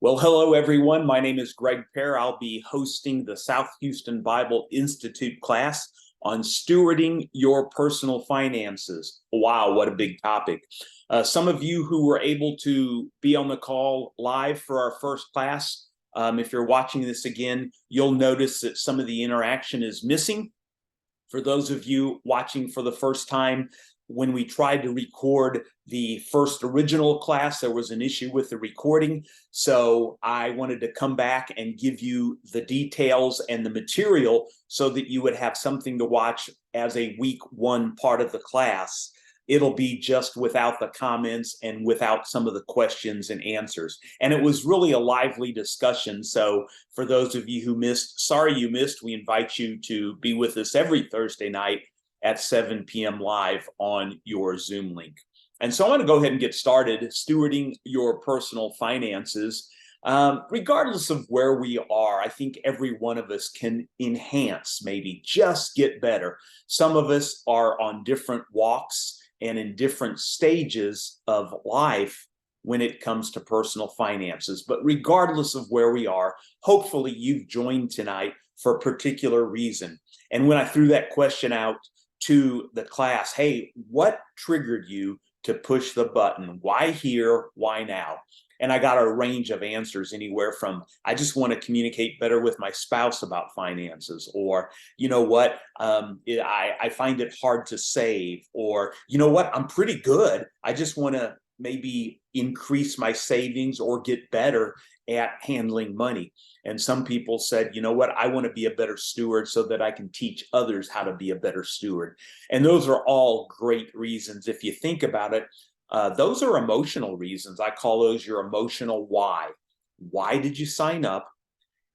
Well, hello, everyone. My name is Greg Pare. I'll be hosting the South Houston Bible Institute class on stewarding your personal finances. Wow, what a big topic. Some of you who were able to be on the call live for our first class, if you're watching this again, you'll notice that some of the interaction is missing. For those of you watching for the first time, when we tried to record the first original class, there was an issue with the recording. So I wanted to come back and give you the details and the material so that you would have something to watch as a week one part of the class. It'll be just without the comments and without some of the questions and answers. And it was really a lively discussion. So for those of you who missed, sorry you missed, we invite you to be with us every Thursday night at 7 p.m. live on your Zoom link. And so I want to go ahead and get started stewarding your personal finances. Regardless of where we are, I think every one of us can enhance, maybe just get better. Some of us are on different walks and in different stages of life when it comes to personal finances. But regardless of where we are, hopefully you've joined tonight for a particular reason. And when I threw that question out to the class, hey, what triggered you to push the button? Why here? Why now? And I got a range of answers, anywhere from, I just want to communicate better with my spouse about finances, or, you know what, I find it hard to save, or, you know what, I'm pretty good. I just want to maybe increase my savings or get better at handling money. And some people said, you know what, I want to be a better steward so that I can teach others how to be a better steward. And those are all great reasons. If you think about it, those are emotional reasons. I call those your emotional why. Why did you sign up?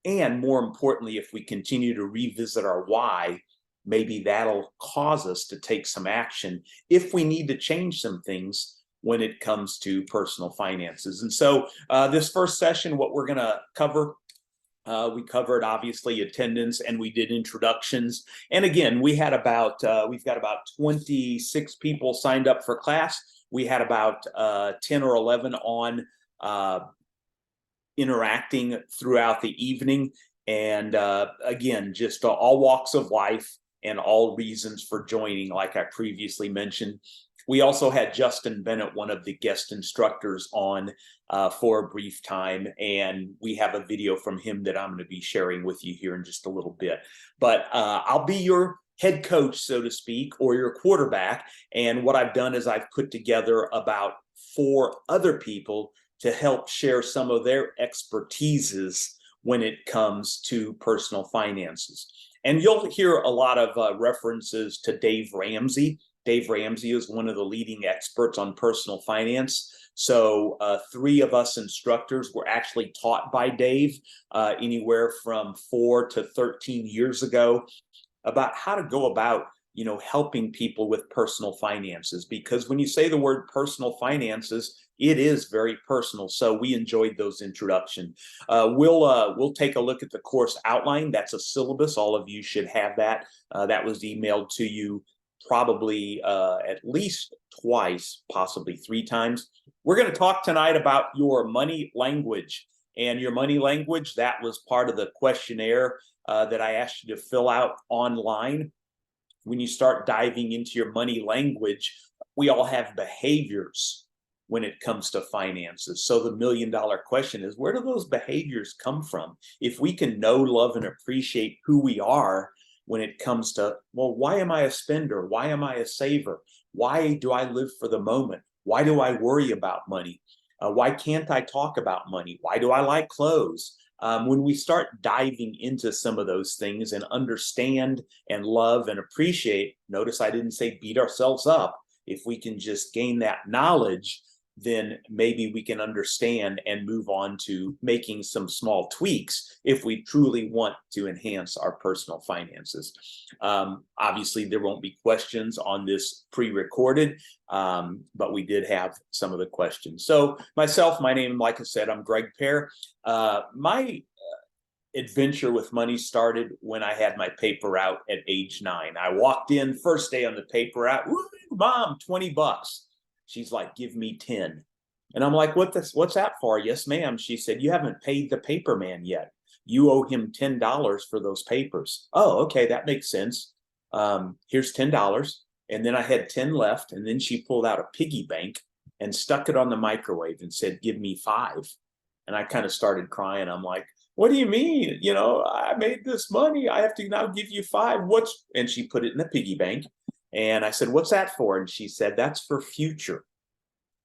And more importantly, if we continue to revisit our why, maybe that'll cause us to take some action if we need to change some things when it comes to personal finances. And so this first session, what we're going to cover, we covered obviously attendance, and we did introductions. And again, we've got about 26 people signed up for class. We had about 10 or 11 on interacting throughout the evening. And again, just all walks of life and all reasons for joining, like I previously mentioned. We also had Justin Bennett, one of the guest instructors, on for a brief time, and we have a video from him that I'm going to be sharing with you here in just a little bit. But I'll be your head coach, so to speak, or your quarterback. And what I've done is I've put together about 4 other people to help share some of their expertises when it comes to personal finances. And you'll hear a lot of references to Dave Ramsey. Dave Ramsey is one of the leading experts on personal finance. So 3 of us instructors were actually taught by Dave anywhere from 4 to 13 years ago about how to go about, helping people with personal finances. Because when you say the word personal finances, it is very personal. So we enjoyed those introductions. We'll take a look at the course outline. That's a syllabus. All of you should have that. That was emailed to you probably at least twice, possibly 3 times. We're going to talk tonight about your money language. And your money language, that was part of the questionnaire that I asked you to fill out online. When you start diving into your money language, we all have behaviors when it comes to finances. So the $1 million question is, where do those behaviors come from? If we can know, love, and appreciate who we are when it comes to, well, why am I a spender? Why am I a saver? Why do I live for the moment? Why do I worry about money? Why can't I talk about money? Why do I like clothes? When we start diving into some of those things and understand and love and appreciate, notice I didn't say beat ourselves up. If we can just gain that knowledge, then maybe we can understand and move on to making some small tweaks if we truly want to enhance our personal finances. Obviously, there won't be questions on this pre-recorded, but we did have some of the questions. So my name, like I said, I'm Greg Pare. My adventure with money started when I had my paper out at age 9. I walked in, first day on the paper out, woo, Mom, $20. She's like, give me 10. And I'm like, what's that for? Yes, ma'am. She said, you haven't paid the paper man yet. You owe him $10 for those papers. Oh, okay, that makes sense. Here's $10. And then I had 10 left. And then she pulled out a piggy bank and stuck it on the microwave and said, give me five. And I kind of started crying. I'm like, what do you mean? You know, I made this money. I have to now give you five. And she put it in the piggy bank. And I said, what's that for? And she said, that's for future.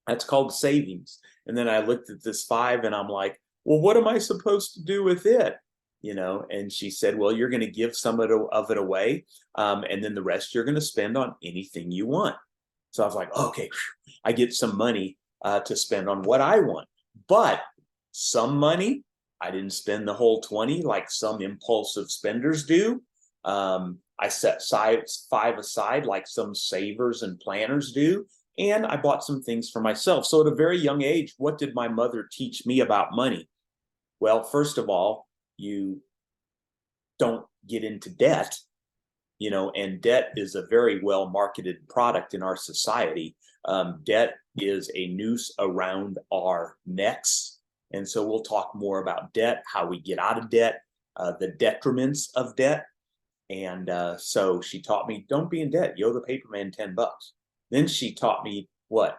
That's called savings. And then I looked at this five and I'm like, well, what am I supposed to do with it? You know, and she said, well, you're going to give some of it away. And then the rest you're going to spend on anything you want. So I was like, okay, I get some money to spend on what I want. But some money, I didn't spend the whole 20 like some impulsive spenders do. I set five aside like some savers and planners do. And I bought some things for myself. So at a very young age, what did my mother teach me about money? Well, first of all, you don't get into debt, you know, and debt is a very well marketed product in our society. Debt is a noose around our necks. And so we'll talk more about debt, how we get out of debt, the detriments of debt. And so she taught me, don't be in debt. You owe the paper man $10. Then she taught me what?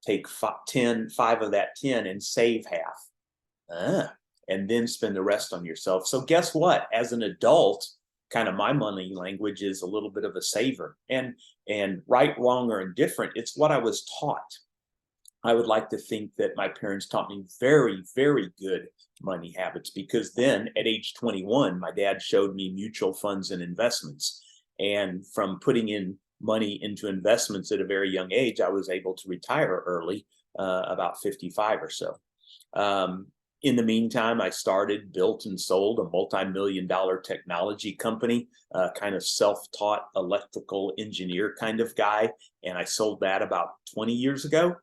Take five of that 10 and save half. And then spend the rest on yourself. So guess what? As an adult, kind of my money language is a little bit of a saver. And right, wrong, or indifferent, it's what I was taught. I would like to think that my parents taught me very, very good money habits, because then at age 21, my dad showed me mutual funds and investments. And from putting in money into investments at a very young age, I was able to retire early, about 55 or so. In the meantime, I built and sold a multi-million-dollar technology company, kind of self-taught electrical engineer kind of guy. And I sold that about 20 years ago,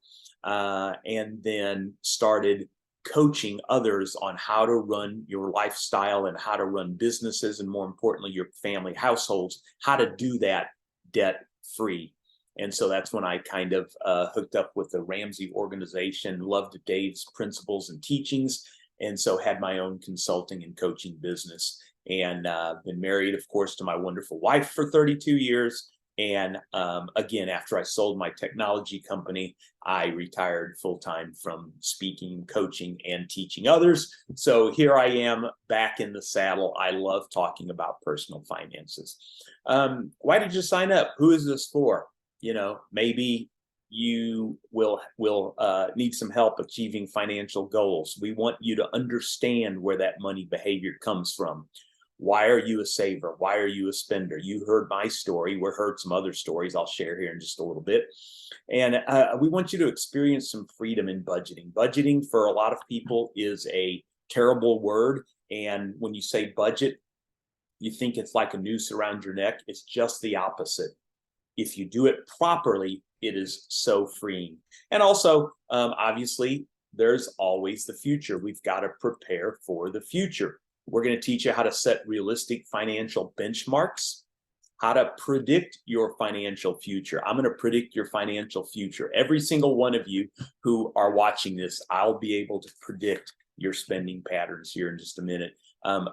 and then started coaching others on how to run your lifestyle and how to run businesses, and more importantly, your family households, how to do that debt-free. And so that's when I kind of hooked up with the Ramsey organization, loved Dave's principles and teachings, and so had my own consulting and coaching business. And been married, of course, to my wonderful wife for 32 years. And again, after I sold my technology company, I retired full-time from speaking, coaching, and teaching others. So here I am back in the saddle. I love talking about personal finances. Why did you sign up? Who is this for? You know, maybe you will need some help achieving financial goals. We want you to understand where that money behavior comes from. Why are you a saver? Why are you a spender? You heard my story. We heard some other stories I'll share here in just a little bit. And we want you to experience some freedom in budgeting. Budgeting for a lot of people is a terrible word. And when you say budget, you think it's like a noose around your neck. It's just the opposite. If you do it properly, it is so freeing. And also, obviously, there's always the future. We've got to prepare for the future. We're going to teach you how to set realistic financial benchmarks, how to predict your financial future. I'm going to predict your financial future. Every single one of you who are watching this, I'll be able to predict your spending patterns here in just a minute.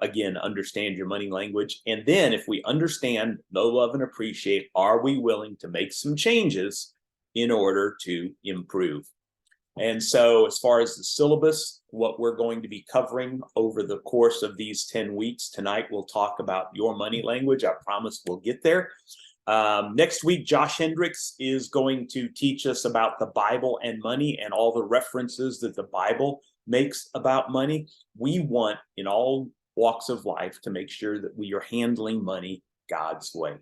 Again, understand your money language. And then if we understand, know, love, and appreciate, are we willing to make some changes in order to improve? And so as far as the syllabus, what we're going to be covering over the course of these 10 weeks, tonight we'll talk about your money language. I promise we'll get there. Next week, Josh Hendricks is going to teach us about the Bible and money and all the references that the Bible makes about money. We want, in all walks of life, to make sure that we are handling money God's way.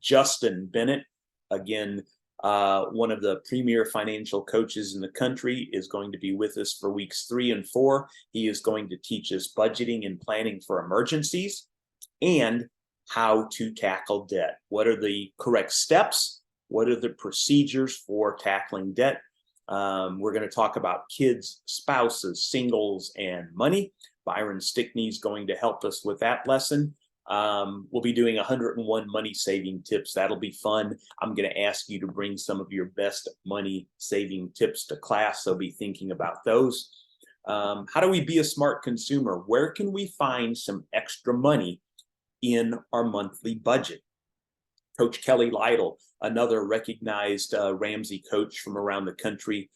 Justin Bennett, again, one of the premier financial coaches in the country, is going to be with us for weeks 3 and 4. He is going to teach us budgeting and planning for emergencies and how to tackle debt. What are the correct steps? What are the procedures for tackling debt? We're going to talk about kids, spouses, singles, and money. Byron Stickney is going to help us with that lesson. We'll be doing 101 money saving tips. That'll be fun. I'm going to ask you to bring some of your best money saving tips to class, so be thinking about those. How do we be a smart consumer? Where can we find some extra money in our monthly budget? Coach Kelly Lytle, another recognized Ramsey coach from around the country,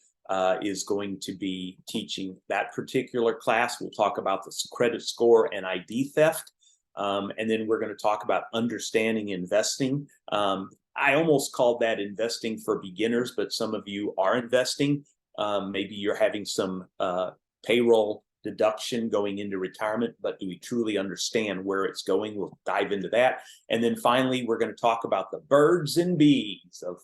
is going to be teaching that particular class. We'll talk about the credit score and ID theft. And then we're going to talk about understanding investing. I almost called that investing for beginners, but some of you are investing. Maybe you're having some payroll deduction going into retirement, but do we truly understand where it's going? We'll dive into that. And then finally, we're going to talk about the birds and bees of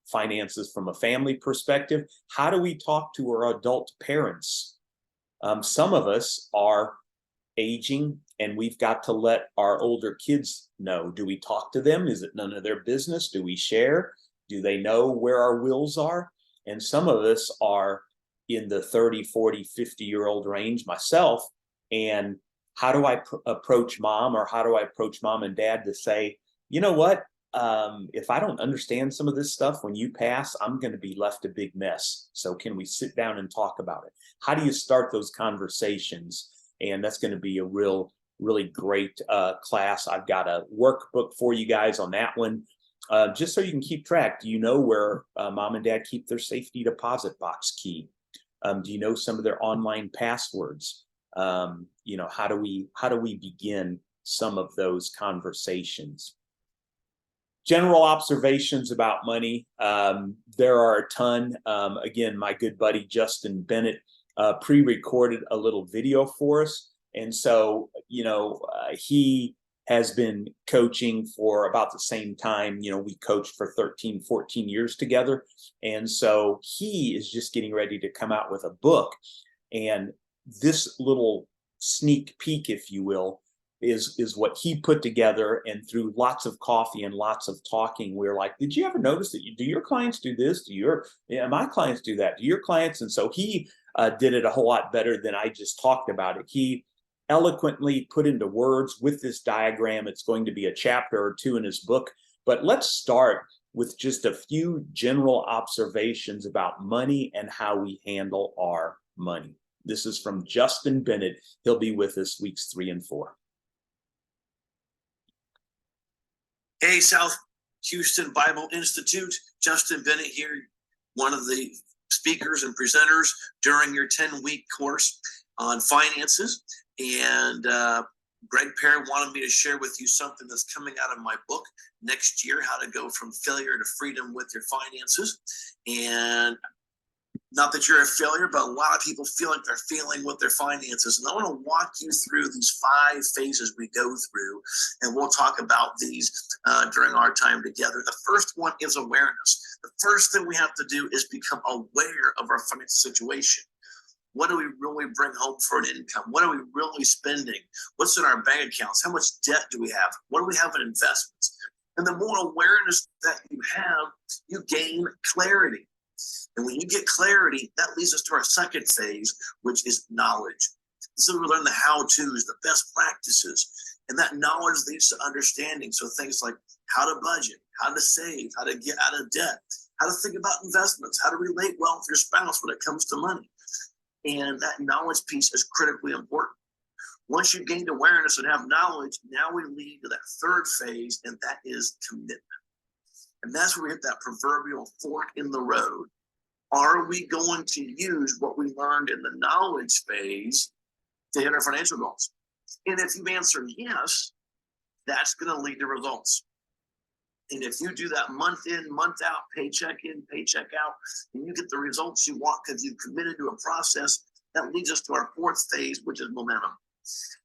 finances from a family perspective. How do we talk to our adult parents? Some of us are aging and we've got to let our older kids know. Do we talk to them? Is it none of their business? Do we share? Do they know where our wills are? And some of us are in the 30, 40, 50-year-old range, myself. And how do I approach mom, or how do I approach mom and dad to say, you know what, if I don't understand some of this stuff when you pass, I'm going to be left a big mess. So can we sit down and talk about it? How do you start those conversations? And that's going to be a really great class. I've got a workbook for you guys on that one. Just so you can keep track. Do you know where mom and dad keep their safety deposit box key? Do you know some of their online passwords? How do we begin some of those conversations? General observations about money. There are a ton. Again, my good buddy Justin Bennett pre-recorded a little video for us, and so he has been coaching for about the same time. We coached for 13, 14 years together. And so he is just getting ready to come out with a book. And this little sneak peek, if you will, is what he put together. And through lots of coffee and lots of talking, we're like, did you ever notice that do your clients do this? My clients do that? Do your clients? And so he did it a whole lot better than I just talked about it. He eloquently put into words with this diagram. It's going to be a chapter or two in his book, but let's start with just a few general observations about money and how we handle our money. This is from Justin Bennett. He'll be with us weeks 3 and 4. Hey, South Houston Bible Institute, Justin Bennett here, one of the speakers and presenters during your 10-week course on finances. And Greg Pare wanted me to share with you something that's coming out of my book next year, How to Go from Failure to Freedom with Your Finances. And not that you're a failure, but a lot of people feel like they're failing with their finances. And I want to walk you through these 5 phases we go through, and we'll talk about these during our time together. The first one is awareness. The first thing we have to do is become aware of our financial situation. What do we really bring home for an income? What are we really spending? What's in our bank accounts? How much debt do we have? What do we have in investments? And the more awareness that you have, you gain clarity. And when you get clarity, that leads us to our second phase, which is knowledge. This is where we learn the how-tos, the best practices. And that knowledge leads to understanding. So things like how to budget, how to save, how to get out of debt, how to think about investments, how to relate well with your spouse when it comes to money. And that knowledge piece is critically important. Once you've gained awareness and have knowledge, now we lead to that third phase, and that is commitment. And that's where we hit that proverbial fork in the road. Are we going to use what we learned in the knowledge phase to hit our financial goals? And if you answer yes, that's going to lead to results. And if you do that month in, month out, paycheck in, paycheck out, and you get the results you want because you've committed to a process, that leads us to our fourth phase, which is momentum.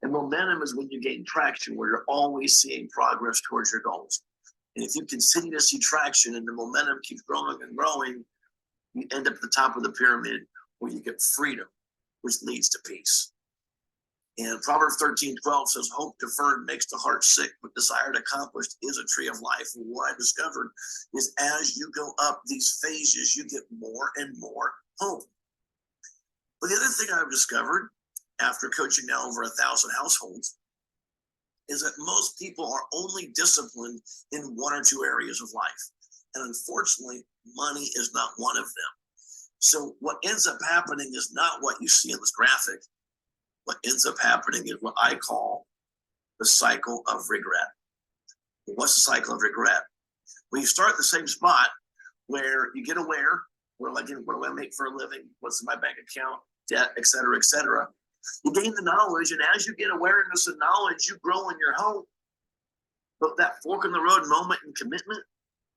And momentum is when you gain traction, where you're always seeing progress towards your goals. And if you continue to see traction and the momentum keeps growing and growing, you end up at the top of the pyramid where you get freedom, which leads to peace. And Proverbs 13:12 says, hope deferred makes the heart sick, but desire accomplished is a tree of life. And what I discovered is as you go up these phases, you get more and more hope. But the other thing I've discovered after coaching now over 1,000 households is that most people are only disciplined in one or two areas of life. And unfortunately, money is not one of them. So what ends up happening is not what you see in this graphic. What ends up happening is what I call the cycle of regret. What's the cycle of regret? Well, you start at the same spot where you get aware, what do I make for a living? What's in my bank account, debt, et cetera, et cetera. You gain the knowledge, and as you get awareness and knowledge, you grow in your hope. But that fork in the road moment and commitment,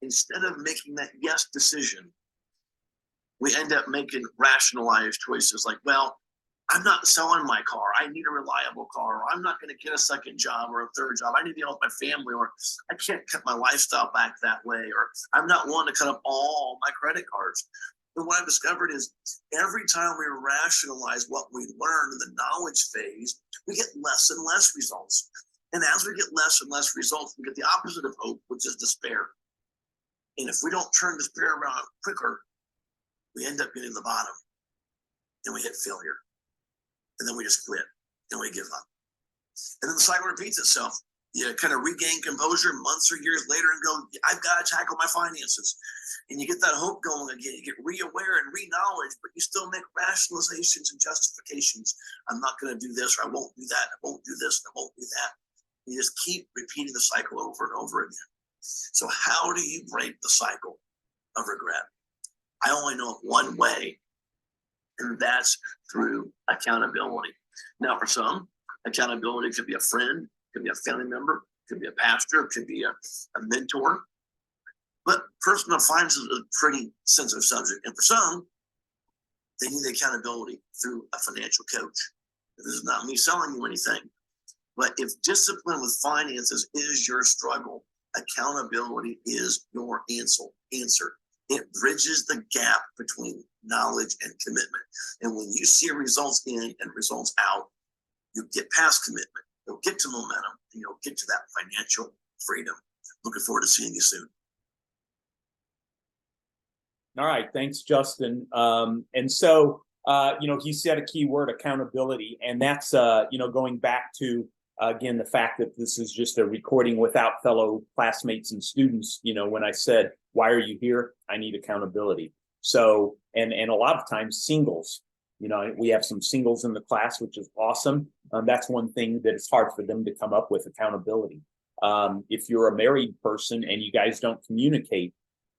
instead of making that yes decision, we end up making rationalized choices like, well, I'm not selling my car. I need a reliable car. Or I'm not going to get a second job or a third job. I need to be with my family, or I can't cut my lifestyle back that way, or I'm not willing to cut up all my credit cards. And what I've discovered is every time we rationalize what we learn in the knowledge phase, we get less and less results. And as we get less and less results, we get the opposite of hope, which is despair. And if we don't turn despair around quicker, we end up getting to the bottom and we hit failure. And then we just quit and we give up. And then the cycle repeats itself. You kind of regain composure months or years later and go, I've got to tackle my finances. And you get that hope going again. You get re-aware and re-knowledge, but you still make rationalizations and justifications. I'm not going to do this, or I won't do that. I won't do this, and I won't do that. You just keep repeating the cycle over and over again. So how do you break the cycle of regret? I only know of one way, and that's through accountability. Now, for some, accountability could be a friend, could be a family member, could be a pastor, could be a mentor. But personal finance is a pretty sensitive subject. And for some, they need accountability through a financial coach. This is not me selling you anything. But if discipline with finances is your struggle, accountability is your answer. It bridges the gap between knowledge and commitment. And when you see results in and results out, you get past commitment, you'll get to momentum, and you'll get to that financial freedom. Looking forward to seeing you soon. All right, thanks, Justin. And so, he said a key word, accountability, and that's, going back to, again, the fact that this is just a recording without fellow classmates and students. When I said, why are you here? I need accountability. So, and a lot of times singles, we have some singles in the class, which is awesome. That's one thing that it's hard for them to come up with, accountability. If you're a married person and you guys don't communicate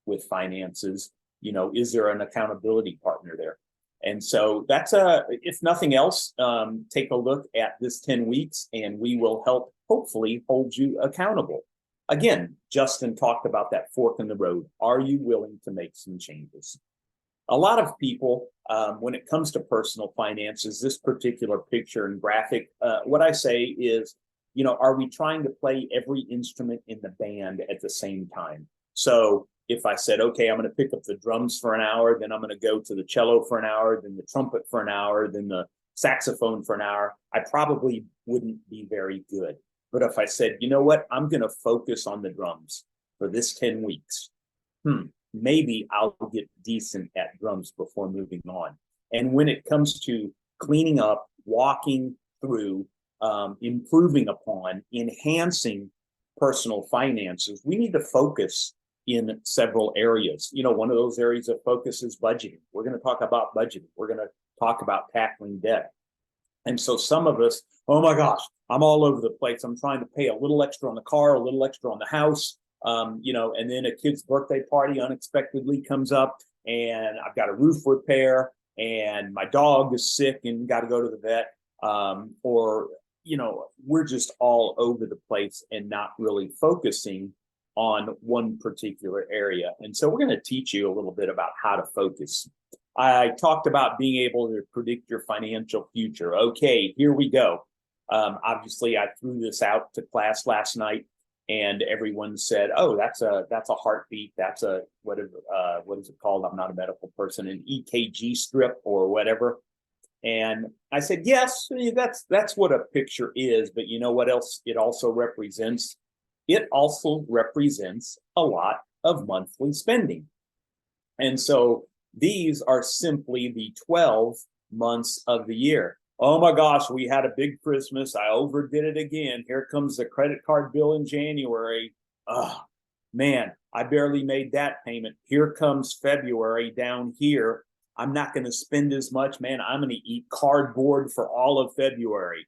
with finances, is there an accountability partner there? And so that's if nothing else, take a look at this 10 weeks and we will help hopefully hold you accountable. Again, Justin talked about that fork in the road. Are you willing to make some changes? A lot of people, when it comes to personal finances, this particular picture and graphic, what I say is, are we trying to play every instrument in the band at the same time? So if I said, okay, I'm going to pick up the drums for an hour, then I'm going to go to the cello for an hour, then the trumpet for an hour, then the saxophone for an hour, I probably wouldn't be very good. But if I said, you know what, I'm going to focus on the drums for this 10 weeks, maybe I'll get decent at drums before moving on. And when it comes to cleaning up, walking through, improving upon, enhancing personal finances, we need to focus in several areas. One of those areas of focus is budgeting. We're going to talk about budgeting. We're going to talk about tackling debt. And so some of us, oh my gosh, I'm all over the place. I'm trying to pay a little extra on the car, a little extra on the house, and then a kid's birthday party unexpectedly comes up and I've got a roof repair and my dog is sick and got to go to the vet. We're just all over the place and not really focusing on one particular area. And so we're going to teach you a little bit about how to focus. I talked about being able to predict your financial future. Okay, here we go. Obviously, I threw this out to class last night, and everyone said, "Oh, that's a heartbeat. That's a what is it called? I'm not a medical person. An EKG strip or whatever." And I said, "Yes, that's what a picture is. But you know what else it also represents? It also represents a lot of monthly spending." And so these are simply the 12 months of the year. Oh my gosh, we had a big Christmas. I overdid it again. Here comes the credit card bill in January. Oh, man, I barely made that payment. Here comes February down here. I'm not going to spend as much, man. I'm going to eat cardboard for all of February.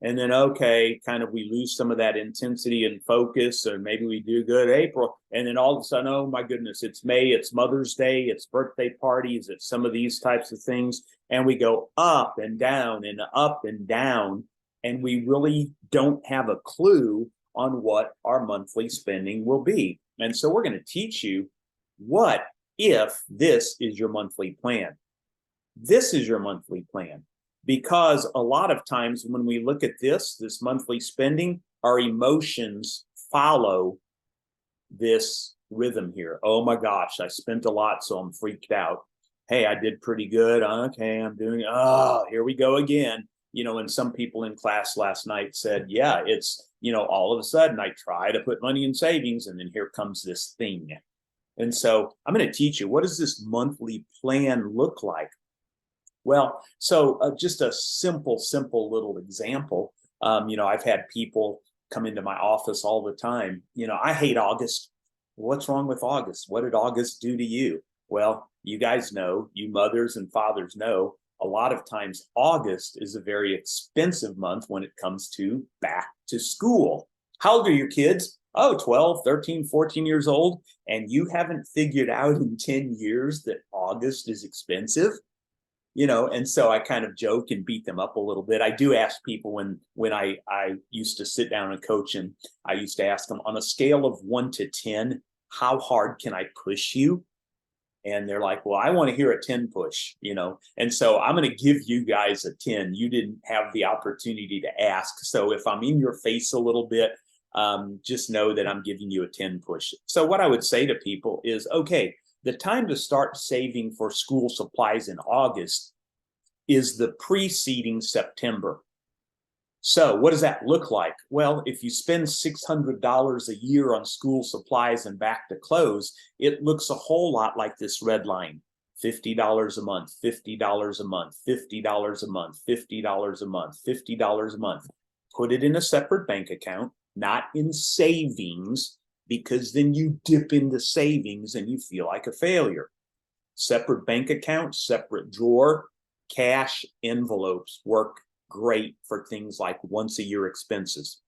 And then, okay, kind of we lose some of that intensity and focus, or maybe we do good April. And then all of a sudden, oh my goodness, it's May, it's Mother's Day, it's birthday parties, it's some of these types of things. And we go up and down and up and down. And we really don't have a clue on what our monthly spending will be. And so we're going to teach you, what if this is your monthly plan? This is your monthly plan. Because a lot of times when we look at this monthly spending, our emotions follow this rhythm here. Oh my gosh, I spent a lot, so I'm freaked out. Hey, I did pretty good. Okay, I'm doing, oh, here we go again. And some people in class last night said, yeah, it's, all of a sudden I try to put money in savings and then here comes this thing. And so I'm going to teach you, what does this monthly plan look like? Well, so just a simple little example. I've had people come into my office all the time. I hate August. What's wrong with August? What did August do to you? Well, you guys know, you mothers and fathers know, a lot of times August is a very expensive month when it comes to back to school. How old are your kids? Oh, 12, 13, 14 years old. And you haven't figured out in 10 years that August is expensive? And so I kind of joke and beat them up a little bit. I do ask people when I used to sit down and coach, and I used to ask them, on a scale of 1 to 10, how hard can I push you? And they're like, well, I want to hear a 10 push, And so I'm going to give you guys a 10. You didn't have the opportunity to ask. So if I'm in your face a little bit, just know that I'm giving you a 10 push. So what I would say to people is, okay, the time to start saving for school supplies in August is the preceding September. So what does that look like? Well, if you spend $600 a year on school supplies and back to clothes, it looks a whole lot like this red line. $50 a month, $50 a month, $50 a month, $50 a month, $50 a month. Put it in a separate bank account, not in savings, because then you dip into savings and you feel like a failure. Separate bank account, separate drawer, cash envelopes work great for things like once a year expenses.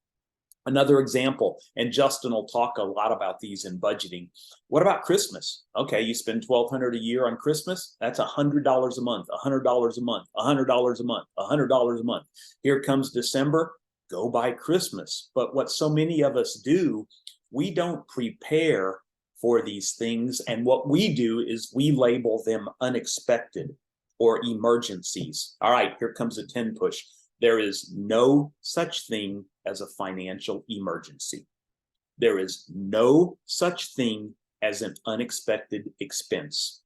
Another example, and Justin will talk a lot about these in budgeting. What about Christmas? Okay, you spend $1,200 a year on Christmas. That's $100 a month, $100 a month, $100 a month, $100 a month. Here comes December, go buy Christmas. But what so many of us do, we don't prepare for these things. And what we do is we label them unexpected or emergencies. All right, here comes a 10 push. There is no such thing as a financial emergency. There is no such thing as an unexpected expense.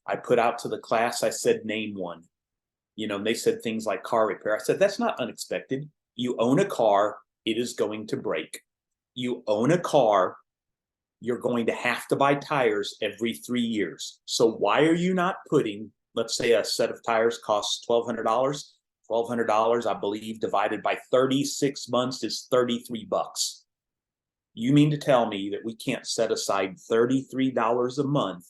I put out to the class, I said, name one. They said things like car repair. I said, that's not unexpected. You own a car, it is going to break. You own a car, you're going to have to buy tires every 3 years. So why are you not putting, let's say a set of tires costs $1,200. $1,200, I believe, divided by 36 months is 33 bucks. You mean to tell me that we can't set aside $33 a month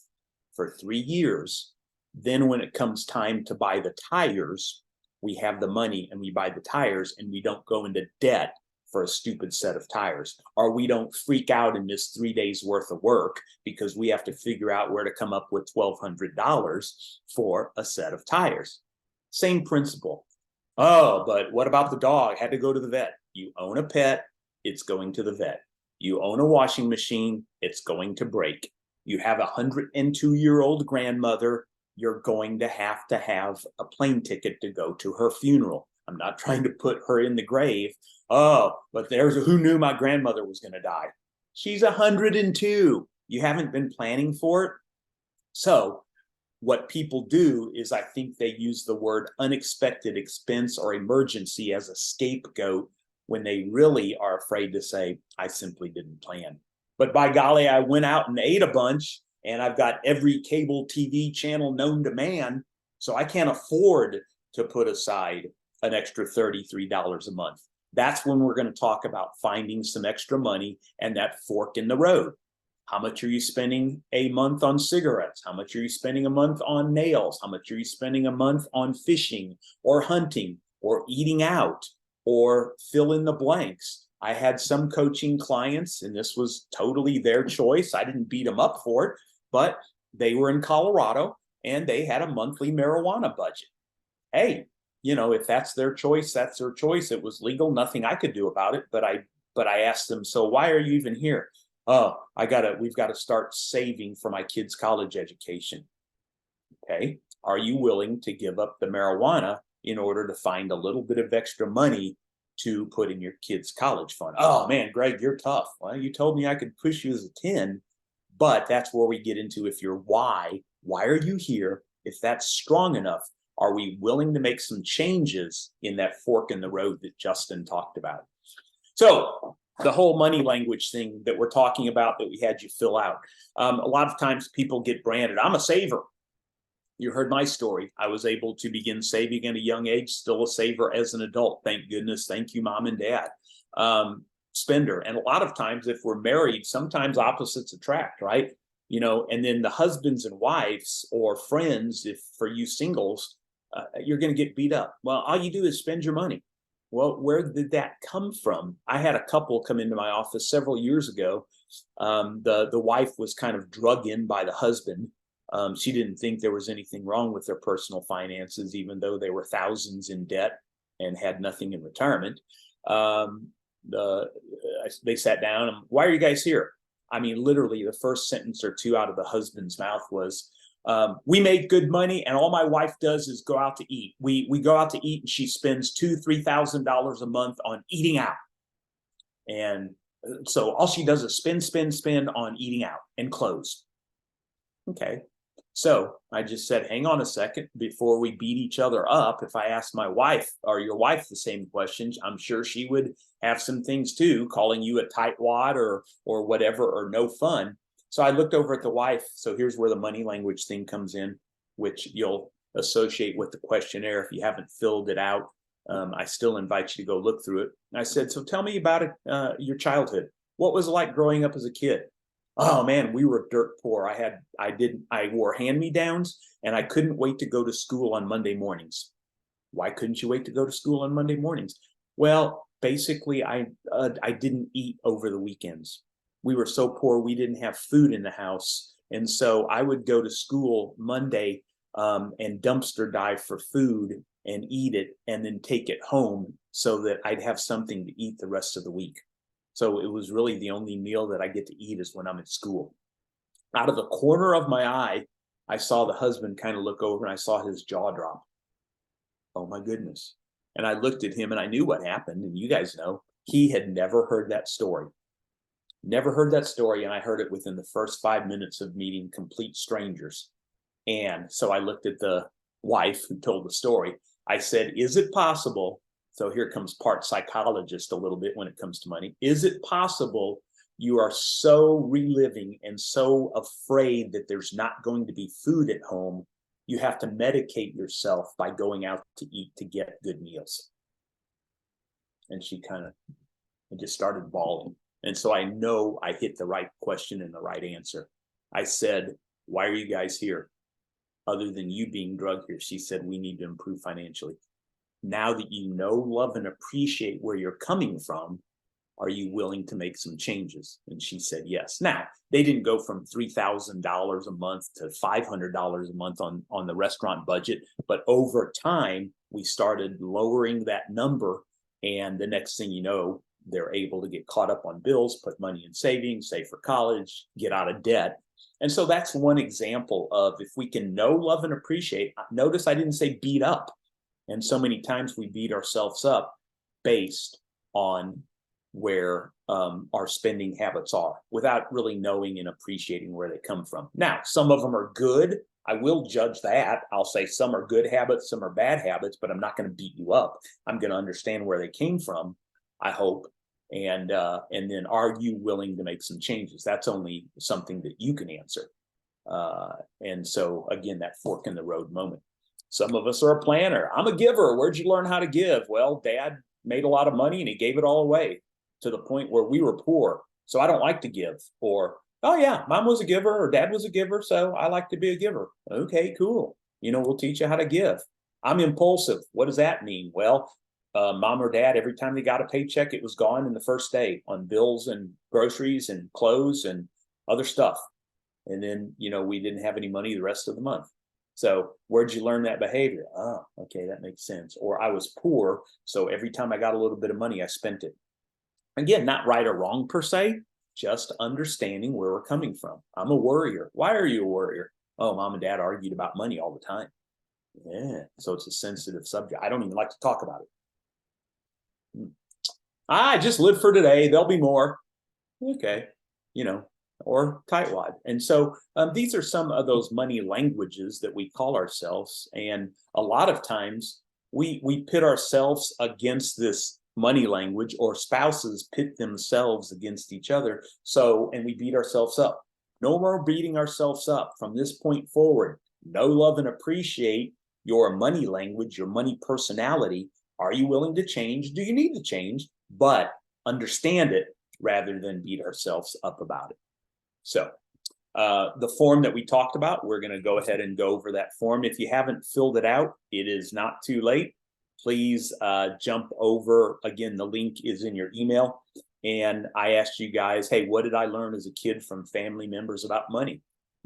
for 3 years? Then when it comes time to buy the tires, we have the money and we buy the tires and we don't go into debt for a stupid set of tires, or we don't freak out and miss 3 days worth of work because we have to figure out where to come up with $1,200 for a set of tires. Same principle. Oh, but what about the dog? Had to go to the vet. You own a pet, it's going to the vet. You own a washing machine, it's going to break. You have a 102-year-old grandmother, you're going to have a plane ticket to go to her funeral. I'm not trying to put her in the grave. Oh, but who knew my grandmother was going to die? She's 102. You haven't been planning for it? So what people do is I think they use the word unexpected expense or emergency as a scapegoat when they really are afraid to say, I simply didn't plan. But by golly, I went out and ate a bunch, and I've got every cable TV channel known to man, so I can't afford to put aside an extra $33 a month. That's when we're going to talk about finding some extra money and that fork in the road. How much are you spending a month on cigarettes? How much are you spending a month on nails? How much are you spending a month on fishing or hunting or eating out or fill in the blanks? I had some coaching clients, and this was totally their choice. I didn't beat them up for it, but they were in Colorado and they had a monthly marijuana budget. Hey, if that's their choice, that's their choice. It was legal, nothing I could do about it. But I asked them, so why are you even here? Oh, we've got to start saving for my kids' college education. Okay. Are you willing to give up the marijuana in order to find a little bit of extra money to put in your kids' college fund? Oh man, Greg, you're tough. Well, you told me I could push you as a 10, but that's where we get into, if you're why are you here? If that's strong enough, are we willing to make some changes in that fork in the road that Justin talked about? So the whole money language thing that we're talking about that we had you fill out. A lot of times people get branded, I'm a saver. You heard my story. I was able to begin saving at a young age, still a saver as an adult. Thank goodness. Thank you, mom and dad. Spender. And a lot of times if we're married, sometimes opposites attract, right? And then the husbands and wives or friends, if for you singles, you're going to get beat up. Well, all you do is spend your money. Well, where did that come from? I had a couple come into my office several years ago. The wife was kind of drug in by the husband. She didn't think there was anything wrong with their personal finances, even though they were thousands in debt and had nothing in retirement. They sat down and, why are you guys here? I mean, literally the first sentence or two out of the husband's mouth was, we make good money and all my wife does is go out to eat. We go out to eat and she spends $2,000-$3,000 a month on eating out. And so all she does is spend on eating out and clothes. Okay. So I just said, hang on a second before we beat each other up. If I asked my wife or your wife the same questions, I'm sure she would have some things too, calling you a tightwad or whatever, or no fun. So I looked over at the wife. So here's where the money language thing comes in, which you'll associate with the questionnaire. If you haven't filled it out, I still invite you to go look through it. And I said, so tell me about it, your childhood. What was it like growing up as a kid? Oh man, we were dirt poor. I wore hand-me-downs and I couldn't wait to go to school on Monday mornings. Why couldn't you wait to go to school on Monday mornings? Well, basically I didn't eat over the weekends. We were so poor, we didn't have food in the house. And so I would go to school Monday and dumpster dive for food and eat it and then take it home so that I'd have something to eat the rest of the week. So it was really the only meal that I get to eat is when I'm at school. Out of the corner of my eye, I saw the husband kind of look over and I saw his jaw drop. Oh my goodness. And I looked at him and I knew what happened. And you guys know, he had never heard that story. Never heard that story. And I heard it within the first 5 minutes of meeting complete strangers. And so I looked at the wife who told the story. I said, is it possible? So here comes part psychologist a little bit when it comes to money. Is it possible you are so reliving and so afraid that there's not going to be food at home, you have to medicate yourself by going out to eat to get good meals? And she kind of just started bawling. And so I know I hit the right question and the right answer. I said, why are you guys here? Other than you being drugged here, she said, we need to improve financially. Now that you know, love, and appreciate where you're coming from, are you willing to make some changes? And she said yes. Now, they didn't go from $3,000 a month to $500 a month on the restaurant budget, but over time, we started lowering that number. And the next thing you know, they're able to get caught up on bills, put money in savings, save for college, get out of debt. And so that's one example of, if we can know, love, and appreciate. Notice I didn't say beat up. And so many times we beat ourselves up based on where our spending habits are without really knowing and appreciating where they come from. Now, some of them are good. I will judge that. I'll say some are good habits, some are bad habits, but I'm not going to beat you up. I'm going to understand where they came from, I hope. And then, are you willing to make some changes? That's only something that you can answer. And so again, that fork in the road moment. Some of us are a planner. I'm a giver. Where'd you learn how to give? Well, dad made a lot of money and he gave it all away to the point where we were poor. So I don't like to give. Or, oh yeah, mom was a giver or dad was a giver, so I like to be a giver. Okay, cool. We'll teach you how to give. I'm impulsive. What does that mean? Well, mom or dad, every time they got a paycheck, it was gone in the first day on bills and groceries and clothes and other stuff. And then, we didn't have any money the rest of the month. So where'd you learn that behavior? Oh, okay, that makes sense. Or I was poor, so every time I got a little bit of money, I spent it. Again, not right or wrong per se, just understanding where we're coming from. I'm a worrier. Why are you a worrier? Oh, mom and dad argued about money all the time. Yeah, so it's a sensitive subject. I don't even like to talk about it. I just live for today. There'll be more. Okay, or tightwad. And so these are some of those money languages that we call ourselves. And a lot of times we pit ourselves against this money language, or spouses pit themselves against each other. So, and we beat ourselves up. No more beating ourselves up from this point forward. Know, love, and appreciate your money language, your money personality. Are you willing to change? Do you need to change? But understand it rather than beat ourselves up about it. So the form that we talked about, we're going to go ahead and go over that form. If you haven't filled it out, it is not too late. Please jump over. Again, the link is in your email. And I asked you guys, hey, what did I learn as a kid from family members about money?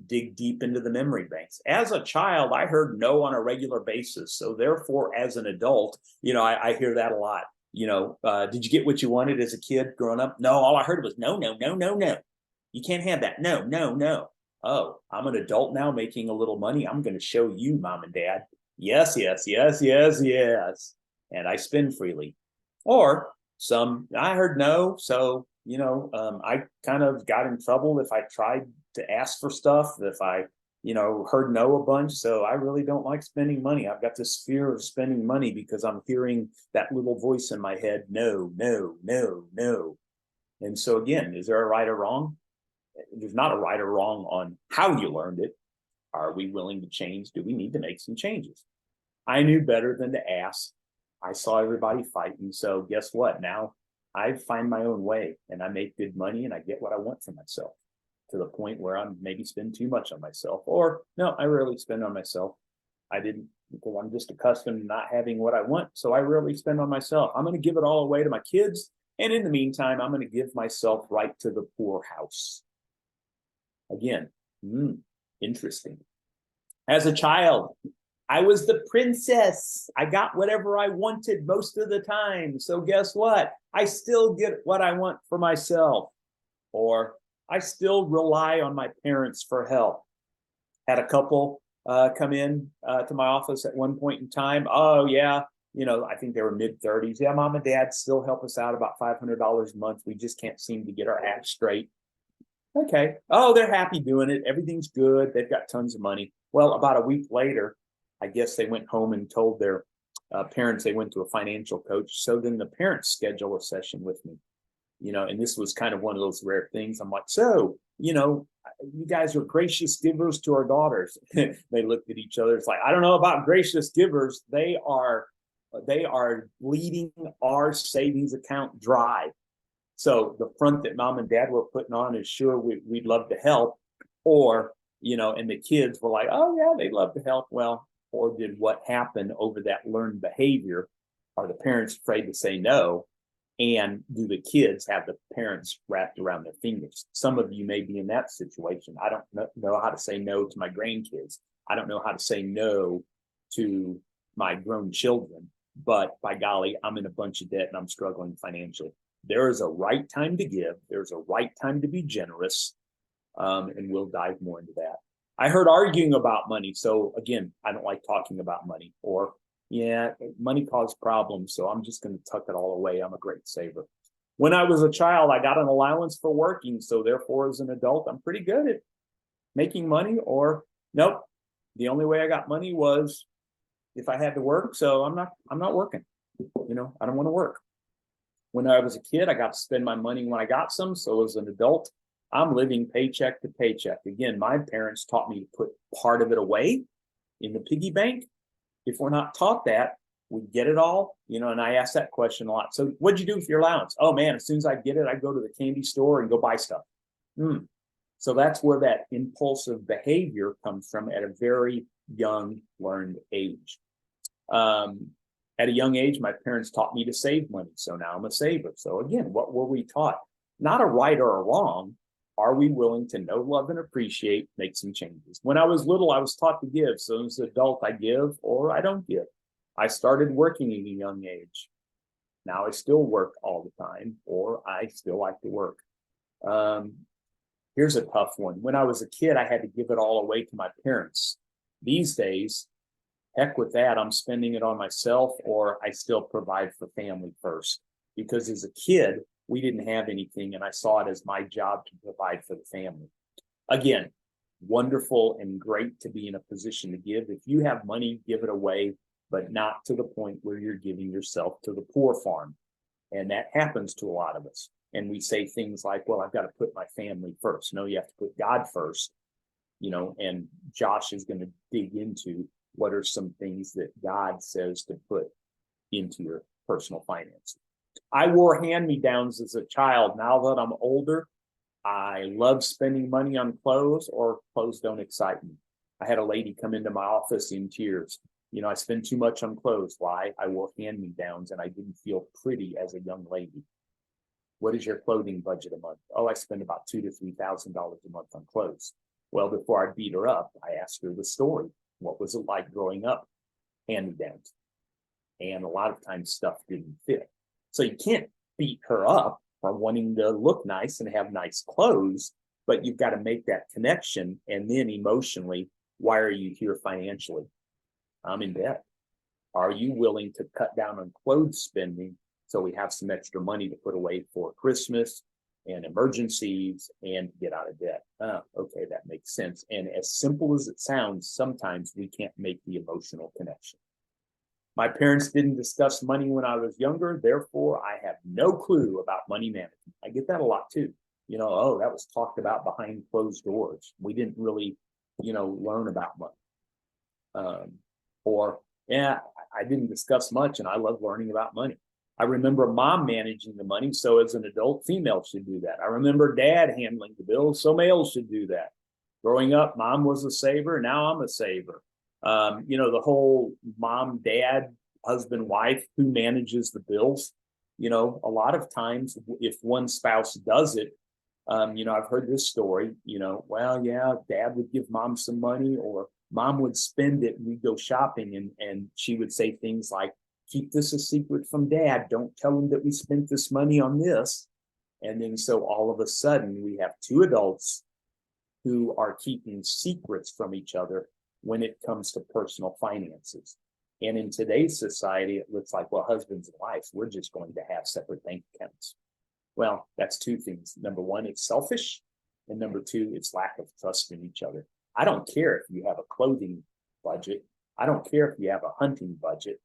Dig deep into the memory banks. As a child, I heard no on a regular basis. So therefore, as an adult, I hear that a lot. Did you get what you wanted as a kid growing up? No, all I heard was no, no, no, no, no. You can't have that. No, no, no. Oh, I'm an adult now making a little money. I'm going to show you, mom and dad. Yes, yes, yes, yes, yes. And I spend freely. Or I heard no. So, I kind of got in trouble if I tried to ask for stuff, if I, heard no a bunch. So I really don't like spending money. I've got this fear of spending money because I'm hearing that little voice in my head, no, no, no, no. And so again, is there a right or wrong? There's not a right or wrong on how you learned it. Are we willing to change? Do we need to make some changes? I knew better than to ask. I saw everybody fighting. So guess what? Now I find my own way and I make good money and I get what I want for myself, to the point where I'm maybe spend too much on myself, or no, I rarely spend on myself. I didn't, because I'm just accustomed to not having what I want. So I rarely spend on myself. I'm going to give it all away to my kids. And in the meantime, I'm going to give myself right to the poorhouse. Again, interesting. As a child, I was the princess. I got whatever I wanted most of the time. So guess what? I still get what I want for myself. Or I still rely on my parents for help. Had a couple come in to my office at one point in time. Oh, yeah. I think they were mid-30s. Yeah, mom and dad still help us out about $500 a month. We just can't seem to get our act straight. Okay. Oh, they're happy doing it. Everything's good. They've got tons of money. Well, about a week later, I guess they went home and told their parents they went to a financial coach. So then the parents schedule a session with me, and this was kind of one of those rare things. I'm like, so, you guys are gracious givers to our daughters. They looked at each other. It's like, I don't know about gracious givers. They are bleeding our savings account dry. So the front that mom and dad were putting on is sure we'd love to help, or, and the kids were like, oh yeah, they'd love to help. Well, or did what happened over that learned behavior? Are the parents afraid to say no? And do the kids have the parents wrapped around their fingers? Some of you may be in that situation. I don't know how to say no to my grandkids. I don't know how to say no to my grown children, but by golly, I'm in a bunch of debt and I'm struggling financially. There is a right time to give. There's a right time to be generous. And we'll dive more into that. I heard arguing about money. So again, I don't like talking about money. Or, yeah, money caused problems, so I'm just going to tuck it all away. I'm a great saver. When I was a child, I got an allowance for working. So therefore, as an adult, I'm pretty good at making money. Or nope, the only way I got money was if I had to work. So I'm not working. I don't want to work. When I was a kid, I got to spend my money when I got some. So as an adult, I'm living paycheck to paycheck. Again, my parents taught me to put part of it away in the piggy bank. if we're not taught that, we get it all, and I ask that question a lot. So what'd you do with your allowance? Oh man, as soon as I get it, I go to the candy store and go buy stuff. So that's where that impulsive behavior comes from at a very young learned age. At a young age, my parents taught me to save money. So now I'm a saver. So again, what were we taught? Not a right or a wrong. Are we willing to know, love, and appreciate, make some changes? When I was little, I was taught to give. So as an adult, I give or I don't give. I started working at a young age. Now I still work all the time, or I still like to work. Here's a tough one. When I was a kid, I had to give it all away to my parents. These days, heck with that, I'm spending it on myself, or I still provide for family first. Because as a kid, we didn't have anything, and I saw it as my job to provide for the family. Again, wonderful and great to be in a position to give. If you have money, give it away, but not to the point where you're giving yourself to the poor farm. And that happens to a lot of us. And we say things like, well, I've got to put my family first. No, you have to put God first, and Josh is going to dig into what are some things that God says to put into your personal finances. I wore hand-me-downs as a child. Now that I'm older, I love spending money on clothes, or clothes don't excite me. I had a lady come into my office in tears. I spend too much on clothes. Why? I wore hand-me-downs and I didn't feel pretty as a young lady. What is your clothing budget a month? Oh, I spend about $2,000 to $3,000 a month on clothes. Well, before I beat her up, I asked her the story. What was it like growing up? Hand-me-downs. And a lot of times stuff didn't fit. So you can't beat her up for wanting to look nice and have nice clothes, but you've got to make that connection. And then emotionally, why are you here financially? I'm in debt. Are you willing to cut down on clothes spending so we have some extra money to put away for Christmas and emergencies and get out of debt? Okay, that makes sense. And as simple as it sounds, sometimes we can't make the emotional connection. My parents didn't discuss money when I was younger, therefore I have no clue about money management. I get that a lot too. Oh, that was talked about behind closed doors. We didn't really, learn about money. I didn't discuss much and I love learning about money. I remember mom managing the money, so as an adult, female should do that. I remember dad handling the bills, so males should do that. Growing up, mom was a saver, now I'm a saver. The whole mom, dad, husband, wife, who manages the bills. A lot of times if one spouse does it, I've heard this story, well, yeah, dad would give mom some money, or mom would spend it and we'd go shopping, and she would say things like, keep this a secret from dad. Don't tell him that we spent this money on this. And then so all of a sudden we have two adults who are keeping secrets from each other when it comes to personal finances. And in today's society, it looks like, well, husbands and wives, we're just going to have separate bank accounts. Well, that's two things. Number one, it's selfish. And number two, it's lack of trust in each other. I don't care if you have a clothing budget. I don't care if you have a hunting budget.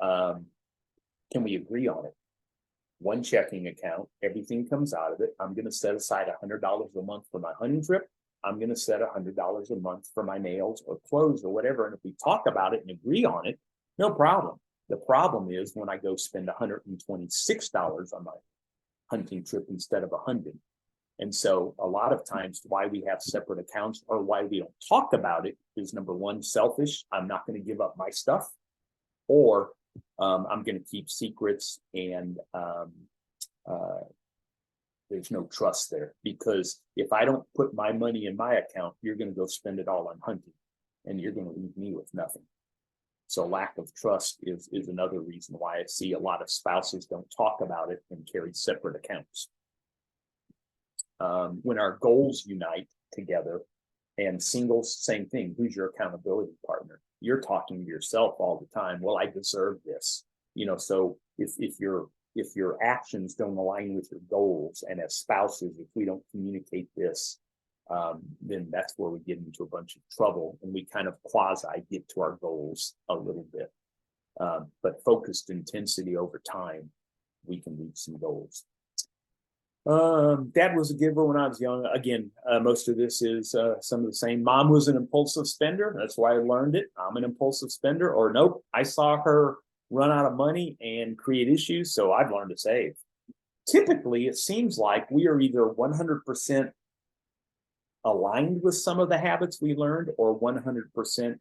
Can we agree on it? One checking account, everything comes out of it. I'm going to set aside $100 a month for my hunting trip. I'm going to set $100 a month for my nails or clothes or whatever. And if we talk about it and agree on it, no problem. The problem is when I go spend $126 on my hunting trip instead of $100. And so a lot of times why we have separate accounts or why we don't talk about it is, number one, selfish. I'm not going to give up my stuff, or I'm going to keep secrets, and there's no trust there, because if I don't put my money in my account, you're going to go spend it all on hunting and you're going to leave me with nothing. So lack of trust is another reason why I see a lot of spouses don't talk about it and carry separate accounts. When our goals unite together, and singles, same thing. Who's your accountability partner? You're talking to yourself all the time. Well, I deserve this. So if your actions don't align with your goals, and as spouses, if we don't communicate this, then that's where we get into a bunch of trouble, and we kind of quasi get to our goals a little bit. But focused intensity over time, we can reach some goals. Dad was a giver when I was young. Again, most of this is some of the same. Mom was an impulsive spender. That's why I learned it. I'm an impulsive spender. Or nope, I saw her run out of money and create issues, so I've learned to save. Typically, it seems like we are either 100% aligned with some of the habits we learned or 100%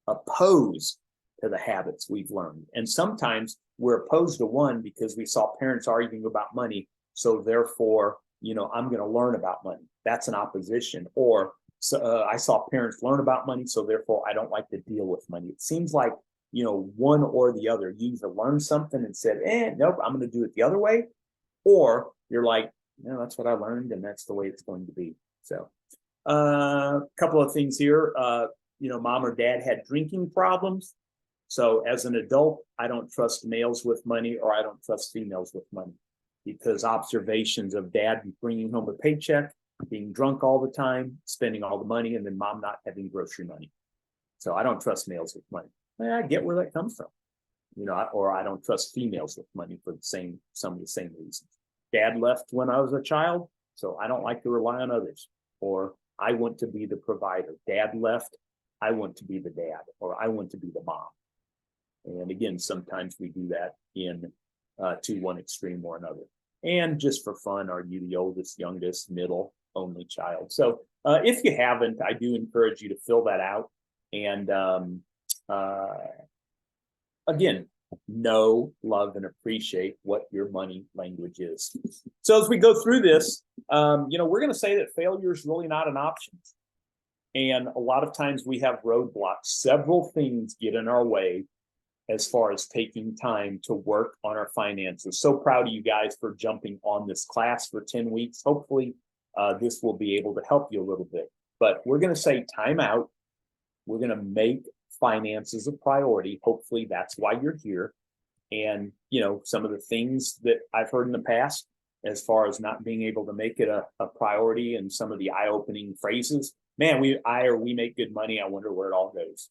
opposed to the habits we've learned. And sometimes we're opposed to one because we saw parents arguing about money. So therefore, I'm going to learn about money. That's an opposition. Or I saw parents learn about money. So therefore, I don't like to deal with money. It seems like, one or the other. You either learned something and said, nope, I'm going to do it the other way. Or you're like, that's what I learned and that's the way it's going to be. So a couple of things here. Mom or dad had drinking problems. So as an adult, I don't trust males with money, or I don't trust females with money, because observations of dad bringing home a paycheck, being drunk all the time, spending all the money, and then mom not having grocery money. So I don't trust males with money. I get where that comes from, or I don't trust females with money for some of the same reasons. Dad left when I was a child, so I don't like to rely on others, or I want to be the provider. Dad left, I want to be the dad, or I want to be the mom. And again, sometimes we do that to one extreme or another. And just for fun, are you the oldest, youngest, middle, only child? So if you haven't, I do encourage you to fill that out. And again, know, love, and appreciate what your money language is. So as we go through this, we're going to say that failure is really not an option. And a lot of times we have roadblocks. Several things get in our way as far as taking time to work on our finances. So proud of you guys for jumping on this class for 10 weeks. Hopefully this will be able to help you a little bit. But we're going to say time out. We're going to make finances a priority. Hopefully that's why you're here. And, some of the things that I've heard in the past, as far as not being able to make it a priority, and some of the eye-opening phrases, man, we make good money. I wonder where it all goes.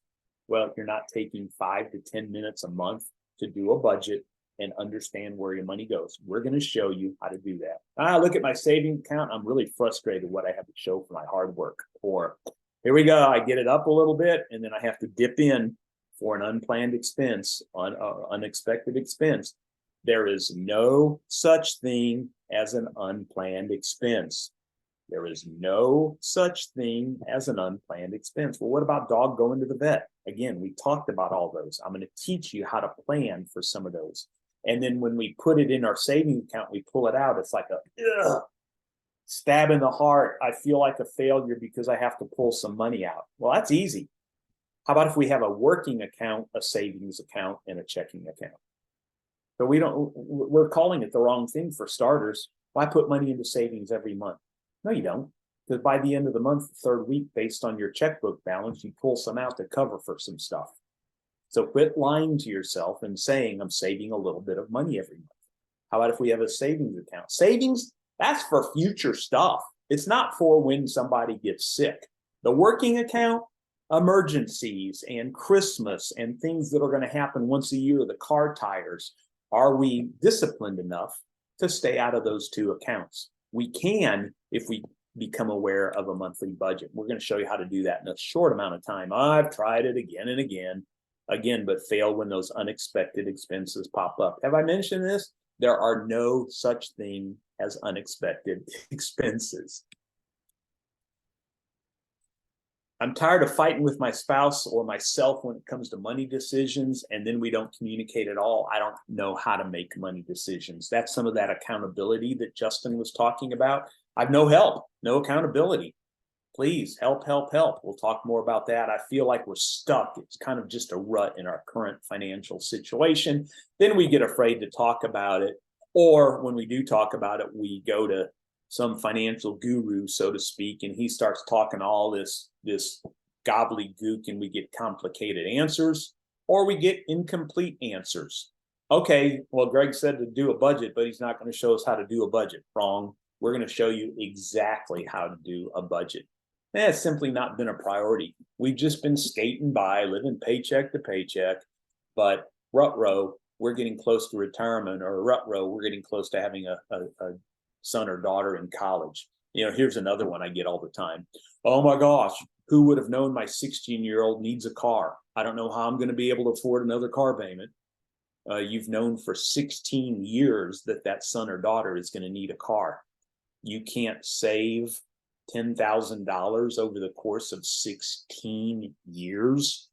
Well, if you're not taking 5 to 10 minutes a month to do a budget and understand where your money goes, we're going to show you how to do that. I look at my savings account. I'm really frustrated what I have to show for my hard work. Or here we go. I get it up a little bit, and then I have to dip in for an unplanned expense, unexpected expense. There is no such thing as an unplanned expense. There is no such thing as an unplanned expense. Well, what about dog going to the vet? Again, we talked about all those. I'm going to teach you how to plan for some of those. And then when we put it in our savings account, we pull it out. It's like a stab in the heart. I feel like a failure because I have to pull some money out. Well, that's easy. How about if we have a working account, a savings account, and a checking account? So we're calling it the wrong thing for starters. Why put money into savings every month? No, you don't. Because by the end of the month, the third week, based on your checkbook balance, you pull some out to cover for some stuff. So quit lying to yourself and saying, I'm saving a little bit of money every month. How about if we have a savings account? Savings, that's for future stuff. It's not for when somebody gets sick. The working account, emergencies and Christmas and things that are going to happen once a year, the car tires. Are we disciplined enough to stay out of those two accounts? We can if we become aware of a monthly budget. We're going to show you how to do that in a short amount of time. I've tried it again and again, but fail when those unexpected expenses pop up. Have I mentioned this? There are no such thing as unexpected expenses. I'm tired of fighting with my spouse or myself when it comes to money decisions, and then we don't communicate at all. I don't know how to make money decisions. That's some of that accountability that Justin was talking about. I've no help, no accountability. Please help, help, help. We'll talk more about that. I feel like we're stuck. It's kind of just a rut in our current financial situation. Then we get afraid to talk about it. Or when we do talk about it, we go to some financial guru, so to speak, and he starts talking all this gobbledygook, and we get complicated answers, or we get incomplete answers. Okay, well, Greg said to do a budget, but he's not going to show us how to do a budget. Wrong. We're going to show you exactly how to do a budget. It's simply not been a priority. We've just been skating by, living paycheck to paycheck, but rut row, we're getting close to retirement, or rut row, we're getting close to having a son or daughter in college. Here's another one I get all the time. Oh my gosh, who would have known my 16-year-old needs a car? I don't know how I'm going to be able to afford another car payment. You've known for 16 years that son or daughter is going to need a car. You can't save $10,000 over the course of 16 years.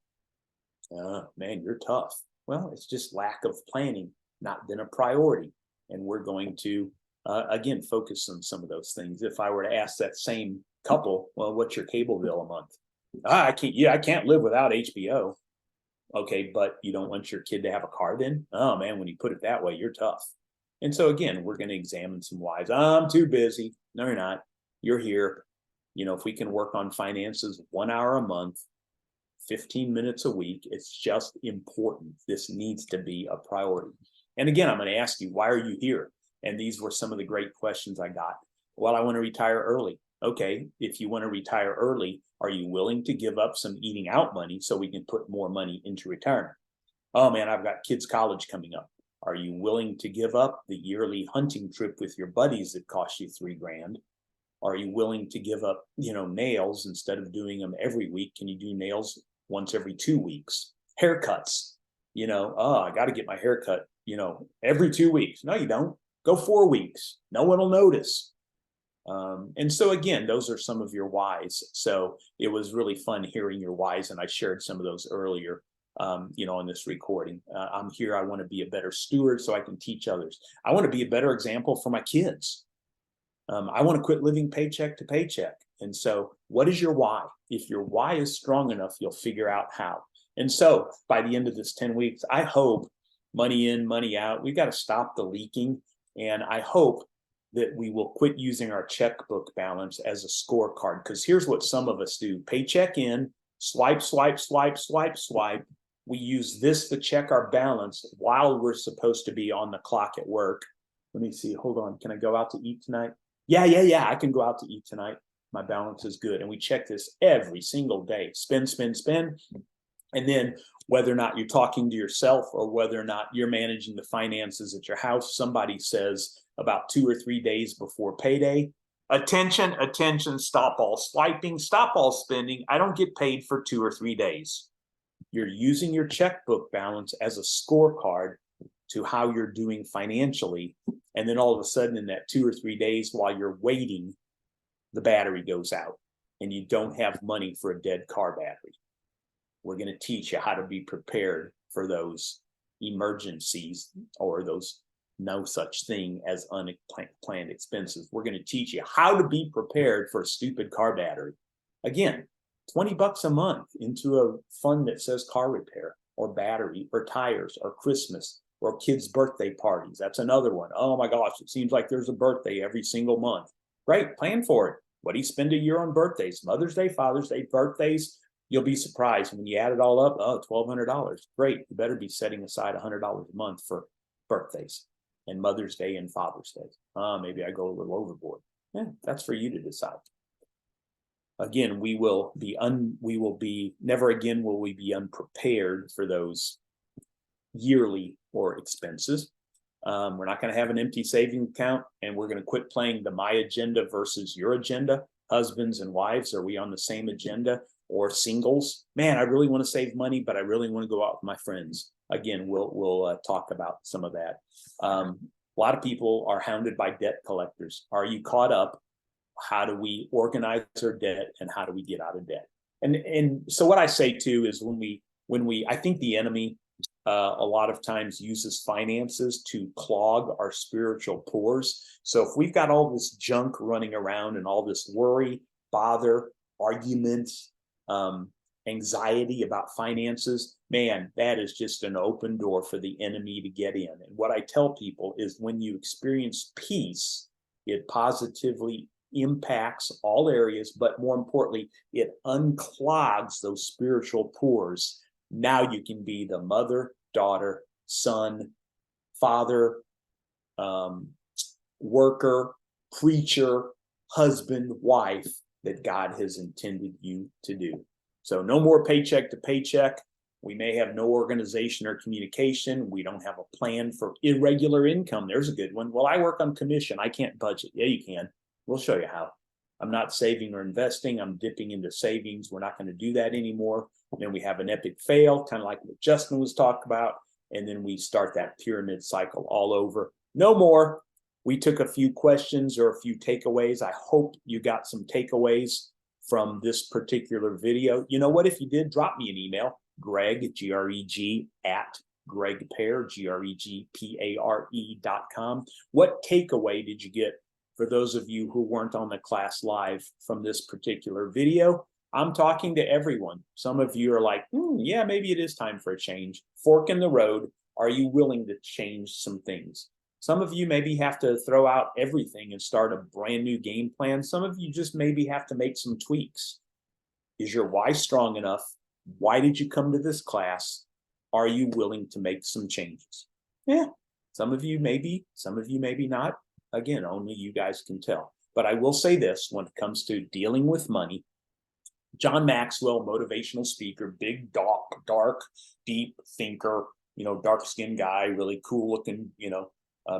Man, you're tough. Well, it's just lack of planning, not been a priority. And we're going to, again, focus on some of those things. If I were to ask that same couple, well, what's your cable bill a month? I can't live without HBO. Okay, but you don't want your kid to have a car then? Oh man, when you put it that way, you're tough. And so again, we're going to examine some whys. I'm too busy. No, you're not. You're here. If we can work on finances 1 hour a month, 15 minutes a week, it's just important. This needs to be a priority. And again, I'm going to ask you, why are you here? And these were some of the great questions I got. Well, I want to retire early. Okay, if you want to retire early, are you willing to give up some eating out money so we can put more money into retirement? Oh man, I've got kids' college coming up. Are you willing to give up the yearly hunting trip with your buddies that cost you $3,000? Are you willing to give up, nails instead of doing them every week? Can you do nails once every 2 weeks? Haircuts, I got to get my haircut, every 2 weeks. No, you don't. Go 4 weeks. No one will notice. And so again, those are some of your whys. So it was really fun hearing your whys, and I shared some of those earlier, in this recording. I'm here. I want to be a better steward so I can teach others. I want to be a better example for my kids. I want to quit living paycheck to paycheck. And so what is your why? If your why is strong enough, you'll figure out how. And so by the end of this 10 weeks, I hope money in, money out, we've got to stop the leaking. And I hope that we will quit using our checkbook balance as a scorecard. Because here's what some of us do. Paycheck in, swipe, swipe, swipe, swipe, swipe. We use this to check our balance while we're supposed to be on the clock at work. Let me see. Hold on. Can I go out to eat tonight? Yeah. I can go out to eat tonight. My balance is good. And we check this every single day. Spend, spend, spend. And then whether or not you're talking to yourself or whether or not you're managing the finances at your house, somebody says about 2 or 3 days before payday, attention, stop all swiping, stop all spending. I don't get paid for 2 or 3 days. You're using your checkbook balance as a scorecard to how you're doing financially. And then all of a sudden in that 2 or 3 days while you're waiting, the battery goes out and you don't have money for a dead car battery. We're going to teach you how to be prepared for those emergencies or those no such thing as unplanned expenses. We're going to teach you how to be prepared for a stupid car battery. Again, $20 a month into a fund that says car repair or battery or tires or Christmas or kids' birthday parties. That's another one. Oh my gosh, it seems like there's a birthday every single month. Great, plan for it. What do you spend a year on birthdays? Mother's Day, Father's Day, birthdays. You'll be surprised when you add it all up. Oh, $1,200. Great. You better be setting aside $100 a month for birthdays and Mother's Day and Father's Day. Maybe I go a little overboard. Yeah, that's for you to decide. Again, never again will we be unprepared for those yearly or expenses. We're not going to have an empty savings account, and we're going to quit playing the my agenda versus your agenda. Husbands and wives, are we on the same agenda? Or singles? Man, I really want to save money, but I really want to go out with my friends. Again, we'll talk about some of that. A lot of people are hounded by debt collectors. Are you caught up? How do we organize our debt, and how do we get out of debt? And so what I say too is when we I think the enemy a lot of times uses finances to clog our spiritual pores. So if we've got all this junk running around and all this worry, bother, argument, anxiety about finances, man, that is just an open door for the enemy to get in. And what I tell people is when you experience peace, it positively impacts all areas, but more importantly, it unclogs those spiritual pores. Now you can be the mother, daughter, son, father, worker, preacher, husband, wife that God has intended you to do. So no more paycheck to paycheck. We may have no organization or communication. We don't have a plan for irregular income. There's a good one. Well, I work on commission. I can't budget. Yeah, you can. We'll show you how. I'm not saving or investing. I'm dipping into savings. We're not going to do that anymore. And then we have an epic fail, kind of like what Justin was talking about. And then we start that pyramid cycle all over. No more. We took a few questions or a few takeaways. I hope you got some takeaways from this particular video. You know what? If you did, drop me an email, Greg, G-R-E-G, at Greg Pare, GregPare.com. What takeaway did you get for those of you who weren't on the class live from this particular video? I'm talking to everyone. Some of you are like, yeah, maybe it is time for a change. Fork in the road. Are you willing to change some things? Some of you maybe have to throw out everything and start a brand new game plan. Some of you just maybe have to make some tweaks. Is your why strong enough? Why did you come to this class? Are you willing to make some changes? Yeah, some of you maybe, some of you maybe not. Again, only you guys can tell. But I will say this, when it comes to dealing with money, John Maxwell, motivational speaker, big, dark, deep thinker, dark-skinned guy, really cool looking,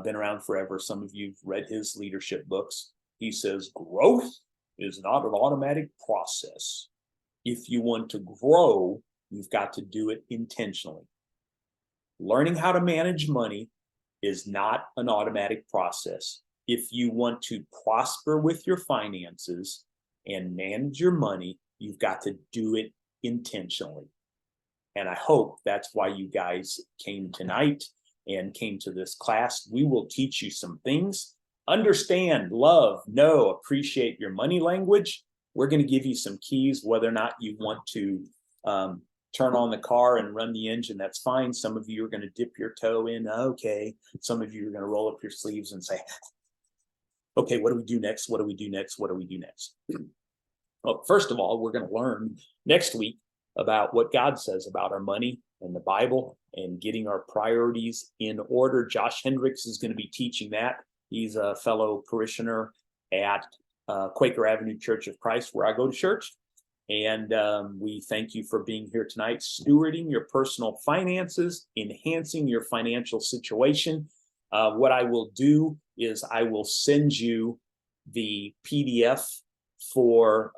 been around forever. Some of you've read his leadership books. He says, growth is not an automatic process. If you want to grow, you've got to do it intentionally. Learning how to manage money is not an automatic process. If you want to prosper with your finances and manage your money, you've got to do it intentionally. And I hope that's why you guys came tonight and came to this class. We will teach you some things. Understand, love, know, appreciate your money language. We're going to give you some keys, whether or not you want to turn on the car and run the engine, that's fine. Some of you are going to dip your toe in. Okay. Some of you are going to roll up your sleeves and say, okay, what do we do next? What do we do next? What do we do next? Well, first of all, we're going to learn next week about what God says about our money and the Bible and getting our priorities in order. Josh Hendricks is going to be teaching that. He's a fellow parishioner at Quaker Avenue Church of Christ, where I go to church. And we thank you for being here tonight. Stewarding your personal finances, enhancing your financial situation. What I will do is I will send you the PDF for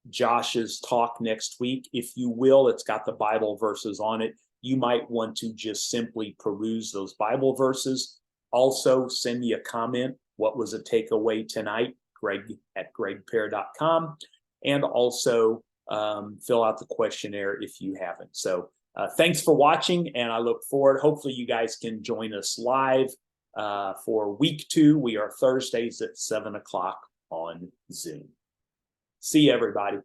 Josh's talk next week. If you will, it's got the Bible verses on it. You might want to just simply peruse those Bible verses. Also, send me a comment. What was a takeaway tonight? Greg at GregPare.com. And also fill out the questionnaire if you haven't. So thanks for watching, and I look forward. Hopefully you guys can join us live for week 2. We are Thursdays at 7 o'clock on Zoom. See you, everybody.